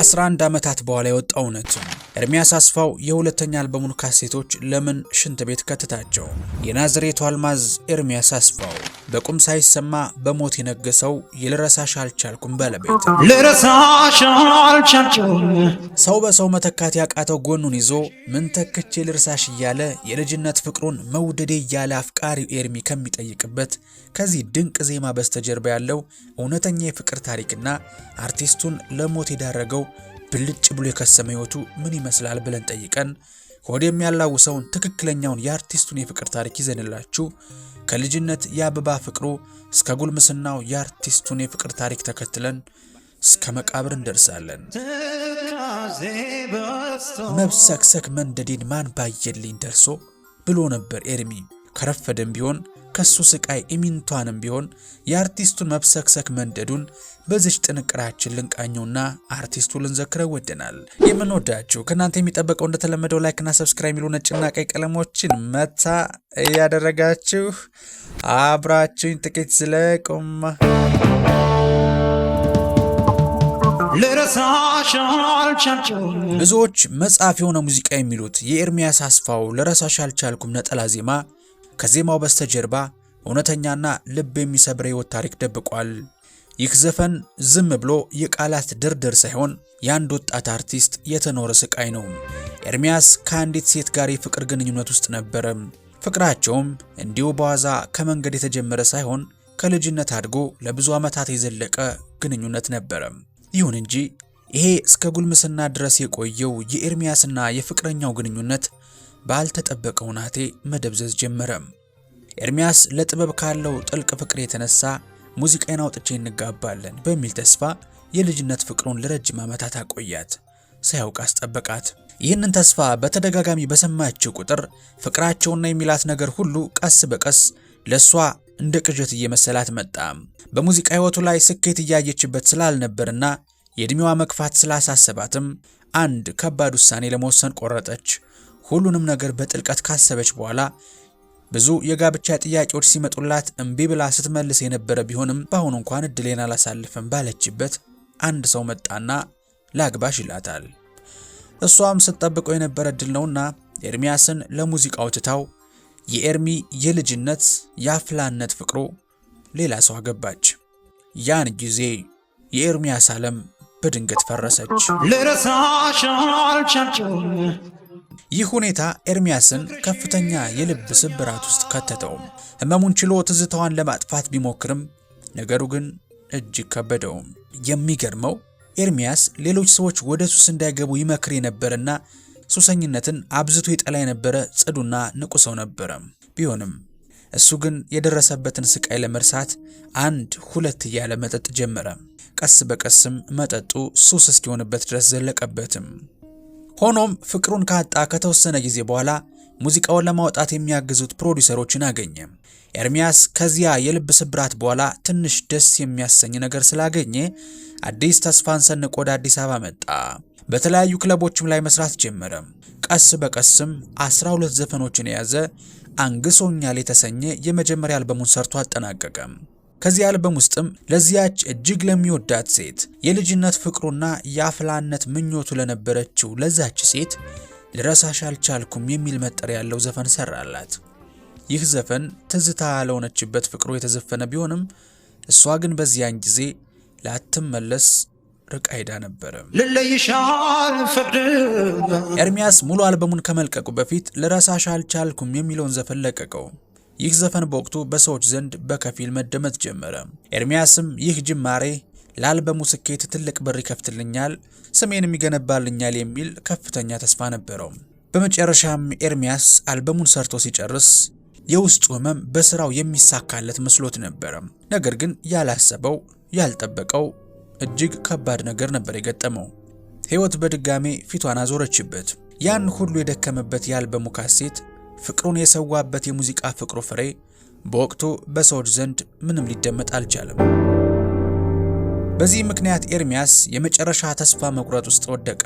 ከ11 ዓመታት በኋላ የወጣው እውነት ኤርሚያስ አስፋው የሁለተኛ አልበሙን ካሴቶች ለምን ሽንት ቤት ከተታቸው? የናዝሬቱ አልማዝ ኤርሚያስ አስፋው በቁም ሳይሰማ በሞት የነገሰው የልረሳሽ አልቻልኩም ባለቤት ልረሳሽ አልቻልኩም። ሰው በሰው መተካት ያቃተው ጎኑን ይዞ ምን ተክቼ ልርሳሽ እያለ የልጅነት ፍቅሩን መውደዴ እያለ አፍቃሪው ኤርሚ ከሚጠይቅበት ከዚህ ድንቅ ዜማ በስተጀርባ ያለው እውነተኛ የፍቅር ታሪክና አርቲስቱን ለሞት የዳረገው ብልጭ ብሎ የከሰመ ህይወቱ ምን ይመስላል ብለን ጠይቀን ሆድ የሚያላውሰውን ትክክለኛውን የአርቲስቱን የፍቅር ታሪክ ይዘንላችሁ ከልጅነት የአበባ ፍቅሩ እስከ ጉልምስናው የአርቲስቱን የፍቅር ታሪክ ተከትለን እስከ መቃብር እንደርሳለን። መብሰክሰክ መንደዴን ማን ባየልኝ ደርሶ ብሎ ነበር ኤርሚ። ከረፈደም ቢሆን ከሱ ስቃይ ኢሚንቷንም ቢሆን የአርቲስቱን መብሰክሰክ መንደዱን በዚህ ጥንቅራችን ልንቃኘውና አርቲስቱን ልንዘክረው ወደናል። የምንወዳችሁ ከናንተ የሚጠበቀው እንደተለመደው ላይክና ሰብስክራይብ የሚሉ ነጭና ቀይ ቀለሞችን መታ ያደረጋችሁ አብራችሁኝ ጥቂት ዝለቁማ። ልረሳሽ አልቻልኩም። ብዙዎች መጽሐፍ የሆነ ሙዚቃ የሚሉት የኤርሚያስ አስፋው ልረሳሽ አልቻልኩም ነጠላ ዜማ ከዜማው በስተጀርባ እውነተኛና ልብ የሚሰብር ህይወት ታሪክ ደብቋል። ይህ ዘፈን ዝም ብሎ የቃላት ድርድር ሳይሆን የአንድ ወጣት አርቲስት የተኖረ ስቃይ ነው። ኤርሚያስ ከአንዲት ሴት ጋር የፍቅር ግንኙነት ውስጥ ነበረ። ፍቅራቸውም እንዲሁ በዋዛ ከመንገድ የተጀመረ ሳይሆን ከልጅነት አድጎ ለብዙ ዓመታት የዘለቀ ግንኙነት ነበረ። ይሁን እንጂ ይሄ እስከ ጉልምስና ድረስ የቆየው የኤርሚያስና የፍቅረኛው ግንኙነት ባልተጠበቀ ሁናቴ መደብዘዝ ጀመረ። ኤርሚያስ ለጥበብ ካለው ጥልቅ ፍቅር የተነሳ ሙዚቃን አውጥቼ እንጋባለን በሚል ተስፋ የልጅነት ፍቅሩን ለረጅም ዓመታት አቆያት፣ ሳያውቅ አስጠበቃት። ይህንን ተስፋ በተደጋጋሚ በሰማችው ቁጥር ፍቅራቸውና የሚላት ነገር ሁሉ ቀስ በቀስ ለሷ እንደ ቅዠት እየመሰላት መጣ። በሙዚቃ ህይወቱ ላይ ስኬት እያየችበት ስላልነበርና የእድሜዋ መግፋት ስላሳሰባትም አንድ ከባድ ውሳኔ ለመወሰን ቆረጠች። ሁሉንም ነገር በጥልቀት ካሰበች በኋላ ብዙ የጋብቻ ጥያቄዎች ሲመጡላት እምቢ ብላ ስትመልስ የነበረ ቢሆንም በአሁኑ እንኳን እድሌን አላሳልፈም ባለችበት አንድ ሰው መጣና ላግባሽ ይላታል። እሷም ስትጠብቀው የነበረ እድል ነውና ኤርሚያስን ለሙዚቃው ትታው የኤርሚ የልጅነት የአፍላነት ፍቅሩ ሌላ ሰው አገባች። ያን ጊዜ የኤርሚያስ ዓለም በድንገት ፈረሰች። ልረሳሽ አልቻልኩም። ይህ ሁኔታ ኤርሚያስን ከፍተኛ የልብ ስብራት ውስጥ ከተተው። ህመሙን ችሎ ትዝታዋን ለማጥፋት ቢሞክርም ነገሩ ግን እጅግ ከበደው። የሚገርመው ኤርሚያስ ሌሎች ሰዎች ወደ ሱስ እንዳይገቡ ይመክር የነበረና ሱሰኝነትን አብዝቶ ይጠላ የነበረ ጽዱና ንቁ ሰው ነበረ። ቢሆንም እሱ ግን የደረሰበትን ስቃይ ለመርሳት አንድ ሁለት እያለ መጠጥ ጀመረ። ቀስ በቀስም መጠጡ ሱስ እስኪሆንበት ድረስ ዘለቀበትም። ሆኖም ፍቅሩን ካጣ ከተወሰነ ጊዜ በኋላ ሙዚቃውን ለማውጣት የሚያግዙት ፕሮዲውሰሮችን አገኘ። ኤርሚያስ ከዚያ የልብ ስብራት በኋላ ትንሽ ደስ የሚያሰኝ ነገር ስላገኘ አዲስ ተስፋን ሰንቆ ወደ አዲስ አበባ መጣ። በተለያዩ ክለቦችም ላይ መስራት ጀመረ። ቀስ በቀስም 12 ዘፈኖችን የያዘ አንግሶኛል የተሰኘ የመጀመሪያ አልበሙን ሰርቶ አጠናቀቀ። ከዚህ አልበም ውስጥም ለዚያች እጅግ ለሚወዳት ሴት የልጅነት ፍቅሩና የአፍላነት ምኞቱ ለነበረችው ለዛች ሴት ልረሳሽ አልቻልኩም የሚል መጠሪያ ያለው ዘፈን ሰራላት። ይህ ዘፈን ትዝታ ለሆነችበት ፍቅሩ የተዘፈነ ቢሆንም እሷ ግን በዚያን ጊዜ ላትመለስ ርቃ ሄዳ ነበር። ልለይሻል ፍቅር ኤርሚያስ ሙሉ አልበሙን ከመልቀቁ በፊት ልረሳሽ አልቻልኩም የሚለውን ዘፈን ለቀቀው። ይህ ዘፈን በወቅቱ በሰዎች ዘንድ በከፊል መደመጥ ጀመረ። ኤርሚያስም ይህ ጅማሬ ለአልበሙ ስኬት ትልቅ በር ይከፍትልኛል፣ ስሜንም ይገነባልኛል የሚል ከፍተኛ ተስፋ ነበረው። በመጨረሻም ኤርሚያስ አልበሙን ሰርቶ ሲጨርስ የውስጡ ህመም በስራው የሚሳካለት መስሎት ነበር። ነገር ግን ያላሰበው ያልጠበቀው እጅግ ከባድ ነገር ነበር የገጠመው። ህይወት በድጋሜ ፊቷን አዞረችበት። ያን ሁሉ የደከመበት የአልበሙ ካሴት ፍቅሩን የሰዋበት የሙዚቃ ፍቅሩ ፍሬ በወቅቱ በሰዎች ዘንድ ምንም ሊደመጥ አልቻለም። በዚህ ምክንያት ኤርሚያስ የመጨረሻ ተስፋ መቁረጥ ውስጥ ወደቀ።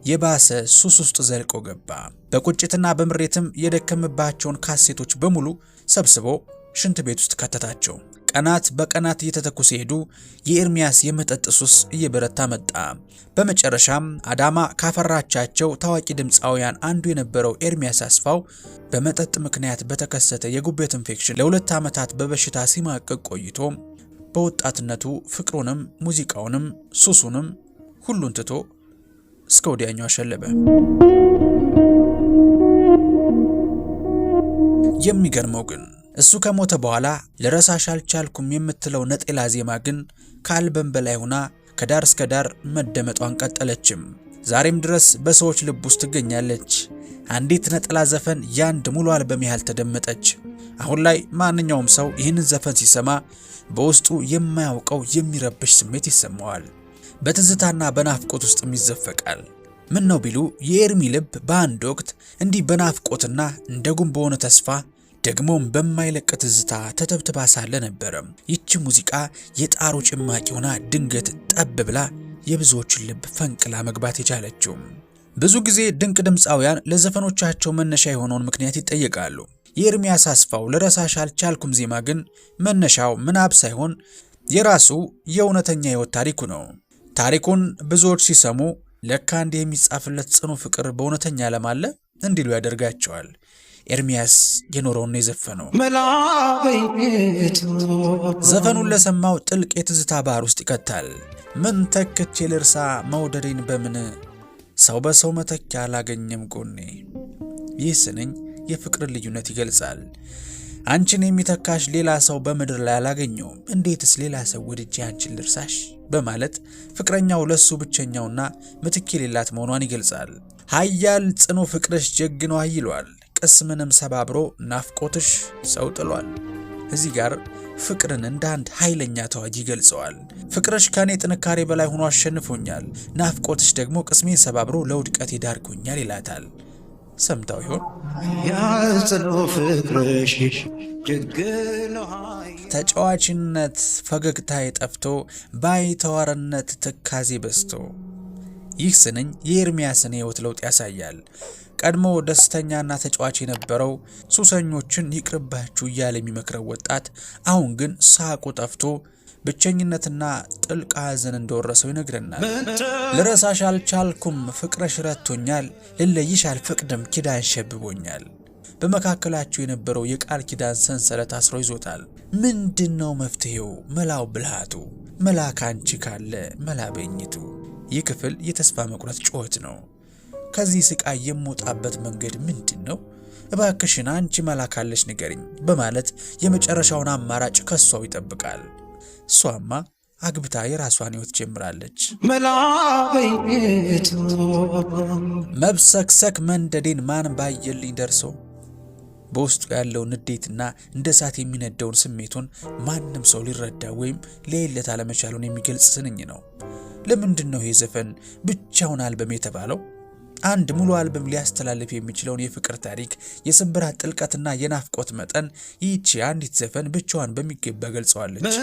የባሰ ሱስ ውስጥ ዘልቆ ገባ። በቁጭትና በምሬትም የደከመባቸውን ካሴቶች በሙሉ ሰብስቦ ሽንት ቤት ውስጥ ከተታቸው። ቀናት በቀናት እየተተኩ ሲሄዱ የኤርሚያስ የመጠጥ ሱስ እየበረታ መጣ። በመጨረሻም አዳማ ካፈራቻቸው ታዋቂ ድምፃውያን አንዱ የነበረው ኤርሚያስ አስፋው በመጠጥ ምክንያት በተከሰተ የጉበት ኢንፌክሽን ለ2 ዓመታት በበሽታ ሲማቀቅ ቆይቶ በወጣትነቱ ፍቅሩንም ሙዚቃውንም ሱሱንም ሁሉን ትቶ እስከ ወዲያኛው አሸለበ። የሚገርመው ግን እሱ ከሞተ በኋላ ልረሳሽ አልቻልኩም የምትለው ነጠላ ዜማ ግን ከአልበም በላይ ሆና ከዳር እስከ ዳር መደመጧን ቀጠለችም። ዛሬም ድረስ በሰዎች ልብ ውስጥ ትገኛለች። አንዲት ነጠላ ዘፈን ያንድ ሙሉ አልበም ያህል ተደመጠች። አሁን ላይ ማንኛውም ሰው ይህንን ዘፈን ሲሰማ በውስጡ የማያውቀው የሚረብሽ ስሜት ይሰማዋል። በትዝታና በናፍቆት ውስጥ ይዘፈቃል። ምን ነው ቢሉ የኤርሚ ልብ በአንድ ወቅት እንዲህ በናፍቆትና እንደ ጉም በሆነ ተስፋ ደግሞም በማይለቅ ትዝታ ተተብትባ ሳለ ነበረ ይቺ ሙዚቃ የጣሩ ጭማቂ ሆና ድንገት ጠብ ብላ የብዙዎችን ልብ ፈንቅላ መግባት የቻለችው። ብዙ ጊዜ ድንቅ ድምፃውያን ለዘፈኖቻቸው መነሻ የሆነውን ምክንያት ይጠየቃሉ። የኤርሚያስ አስፋው ልረሳሽ አልቻልኩም ዜማ ግን መነሻው ምናብ ሳይሆን የራሱ የእውነተኛ ህይወት ታሪኩ ነው። ታሪኩን ብዙዎች ሲሰሙ ለካ እንደ የሚጻፍለት ጽኑ ፍቅር በእውነተኛ ዓለም አለ እንዲሉ ያደርጋቸዋል። ኤርሚያስ የኖረውን ነው የዘፈነው። ዘፈኑን ለሰማው ጥልቅ የትዝታ ባህር ውስጥ ይከታል። ምን ተክቼ ልርሳ መውደዴን በምን ሰው በሰው መተኪያ አላገኘም ጎኔ። ይህ ስንኝ የፍቅርን ልዩነት ይገልጻል። አንቺን የሚተካሽ ሌላ ሰው በምድር ላይ አላገኘውም፣ እንዴትስ ሌላ ሰው ወድጄ አንቺን ልርሳሽ በማለት ፍቅረኛው ለሱ ብቸኛውና ምትክ የሌላት መሆኗን ይገልጻል። ኃያል ጽኑ ፍቅርሽ ጀግኖ ይሏል፣ ቅስምንም ሰባብሮ ናፍቆትሽ ሰው ጥሏል። እዚህ ጋር ፍቅርን እንደ አንድ ኃይለኛ ተዋጊ ይገልጸዋል። ፍቅርሽ ከኔ ጥንካሬ በላይ ሆኖ አሸንፎኛል፣ ናፍቆትሽ ደግሞ ቅስሜን ሰባብሮ ለውድቀት ይዳርጎኛል ይላታል። ሰምታው ይሆን? ያጽኑ ፍቅርሽ ጀግኖ ተጫዋችነት ፈገግታ የጠፍቶ ባይተዋርነት ትካዜ በስቶ። ይህ ስንኝ የኤርሚያስን ህይወት ለውጥ ያሳያል። ቀድሞ ደስተኛና ተጫዋች የነበረው ሱሰኞችን ይቅርባችሁ እያለ የሚመክረው ወጣት አሁን ግን ሳቁ ጠፍቶ ብቸኝነትና ጥልቅ ሐዘን እንደወረሰው ይነግረናል። ልረሳሽ አልቻልኩም ፍቅርሽ ረቶኛል፣ ልለይሽ አልፈቅድም ኪዳን ሸብቦኛል። በመካከላቸው የነበረው የቃል ኪዳን ሰንሰለት አስሮ ይዞታል። ምንድነው መፍትሄው? መላው ብልሃቱ መላ ካንቺ ካለ መላ በኝቱ። ይህ ክፍል የተስፋ መቁረጥ ጩኸት ነው። ከዚህ ስቃይ የምወጣበት መንገድ ምንድነው? እባክሽን አንቺ መላ ካለሽ ንገሪኝ በማለት የመጨረሻውን አማራጭ ከሷው ይጠብቃል። እሷማ አግብታ የራሷን ህይወት ጀምራለች። መብሰክሰክ መንደዴን ማን ባየልኝ ደርሶ። በውስጡ ያለው ንዴትና እንደ እሳት የሚነደውን ስሜቱን ማንም ሰው ሊረዳ ወይም ሊያይለት አለመቻሉን የሚገልጽ ስንኝ ነው። ለምንድነው ይህ ዘፈን ብቻውን አልበም የተባለው? አንድ ሙሉ አልበም ሊያስተላልፍ የሚችለውን የፍቅር ታሪክ፣ የስብራት ጥልቀትና የናፍቆት መጠን ይህቺ አንዲት ዘፈን ብቻዋን በሚገባ ገልጸዋለች።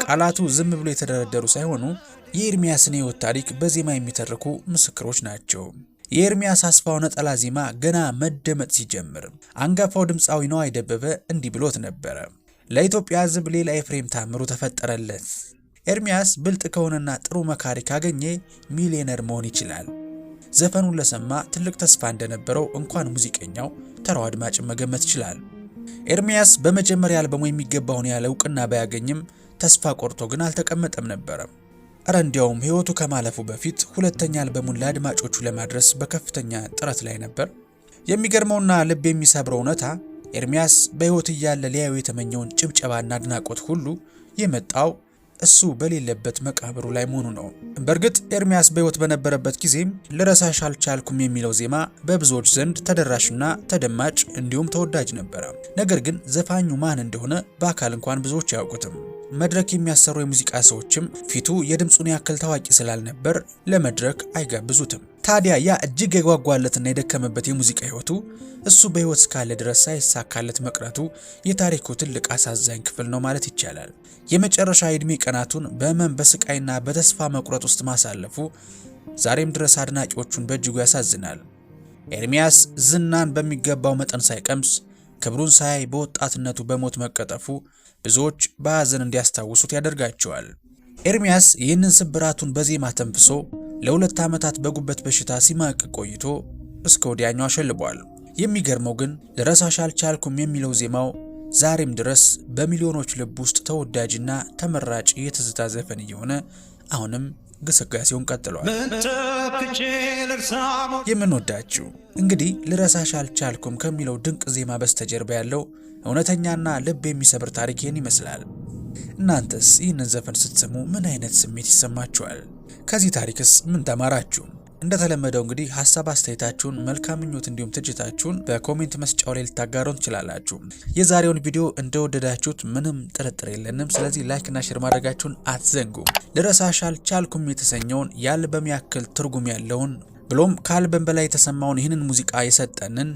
ቃላቱ ዝም ብሎ የተደረደሩ ሳይሆኑ የኤርሚያስን ህይወት ታሪክ በዜማ የሚተርኩ ምስክሮች ናቸው። የኤርሚያስ አስፋው ነጠላ ዜማ ገና መደመጥ ሲጀምር አንጋፋው ድምፃዊ ነዋይ ደበበ እንዲህ ብሎት ነበረ። ለኢትዮጵያ ህዝብ ሌላ ኤፍሬም ታምሩ ተፈጠረለት። ኤርሚያስ ብልጥ ከሆነና ጥሩ መካሪ ካገኘ ሚሊዮነር መሆን ይችላል። ዘፈኑን ለሰማ ትልቅ ተስፋ እንደነበረው እንኳን ሙዚቀኛው ተራው አድማጭ መገመት ይችላል። ኤርሚያስ በመጀመሪያ አልበሙ የሚገባውን ያለ እውቅና ባያገኝም ተስፋ ቆርጦ ግን አልተቀመጠም ነበር። እረ እንዲያውም ህይወቱ ከማለፉ በፊት ሁለተኛ አልበሙን ለአድማጮቹ ለማድረስ በከፍተኛ ጥረት ላይ ነበር። የሚገርመውና ልብ የሚሰብረው እውነታ ኤርሚያስ በህይወት እያለ ሊያዩ የተመኘውን ጭብጨባና አድናቆት ሁሉ የመጣው እሱ በሌለበት መቃብሩ ላይ መሆኑ ነው። በእርግጥ ኤርሚያስ በህይወት በነበረበት ጊዜም ልረሳሽ አልቻልኩም የሚለው ዜማ በብዙዎች ዘንድ ተደራሽና ተደማጭ እንዲሁም ተወዳጅ ነበረ። ነገር ግን ዘፋኙ ማን እንደሆነ በአካል እንኳን ብዙዎች አያውቁትም። መድረክ የሚያሰሩ የሙዚቃ ሰዎችም ፊቱ የድምጹን ያክል ታዋቂ ስላልነበር ለመድረክ አይጋብዙትም። ታዲያ ያ እጅግ የጓጓለትና የደከመበት የሙዚቃ ህይወቱ እሱ በህይወት እስካለ ድረስ ሳይሳካለት መቅረቱ የታሪኩ ትልቅ አሳዛኝ ክፍል ነው ማለት ይቻላል። የመጨረሻ የዕድሜ ቀናቱን በህመም በስቃይና በተስፋ መቁረጥ ውስጥ ማሳለፉ ዛሬም ድረስ አድናቂዎቹን በእጅጉ ያሳዝናል። ኤርሚያስ ዝናን በሚገባው መጠን ሳይቀምስ ክብሩን ሳያይ በወጣትነቱ በሞት መቀጠፉ ብዙዎች በሐዘን እንዲያስታውሱት ያደርጋቸዋል። ኤርሚያስ ይህንን ስብራቱን በዜማ ተንፍሶ ለ2 ዓመታት በጉበት በሽታ ሲማቅ ቆይቶ እስከ ወዲያኛው አሸልቧል። የሚገርመው ግን ልረሳሽ አልቻልኩም የሚለው ዜማው ዛሬም ድረስ በሚሊዮኖች ልብ ውስጥ ተወዳጅና ተመራጭ የትዝታ ዘፈን እየሆነ አሁንም ግስጋሴውን ቀጥሏል። የምንወዳችሁ እንግዲህ ልረሳሽ አልቻልኩም ከሚለው ድንቅ ዜማ በስተጀርባ ያለው እውነተኛና ልብ የሚሰብር ታሪክ ይህን ይመስላል። እናንተስ ይህንን ዘፈን ስትሰሙ ምን አይነት ስሜት ይሰማችኋል? ከዚህ ታሪክስ ምን ተማራችሁ? እንደተለመደው እንግዲህ ሐሳብ አስተያየታችሁን፣ መልካም ምኞት እንዲሁም ትችታችሁን በኮሜንት መስጫው ላይ ልታጋሩን ትችላላችሁ። የዛሬውን ቪዲዮ እንደወደዳችሁት ምንም ጥርጥር የለንም። ስለዚህ ላይክ እና ሼር ማድረጋችሁን አትዘንጉ። ልረሳሽ አልቻልኩም የተሰኘውን የአልበም ያክል ትርጉም ያለውን ብሎም ከአልበም በላይ የተሰማውን ይህንን ሙዚቃ የሰጠንን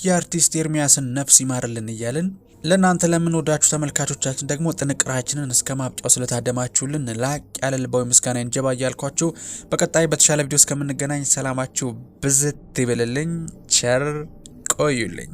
የአርቲስት ኤርሚያስን ነፍስ ይማርልን እያልን ለእናንተ ለምንወዳችሁ ተመልካቾቻችን ደግሞ ጥንቅራችንን እስከ ማብቂያው ስለታደማችሁልን ላቅ ያለ ልባዊ ምስጋና እንጀባ እያልኳችሁ በቀጣይ በተሻለ ቪዲዮ እስከምንገናኝ ሰላማችሁ ብዝት ይበልልኝ። ቸር ቆዩልኝ።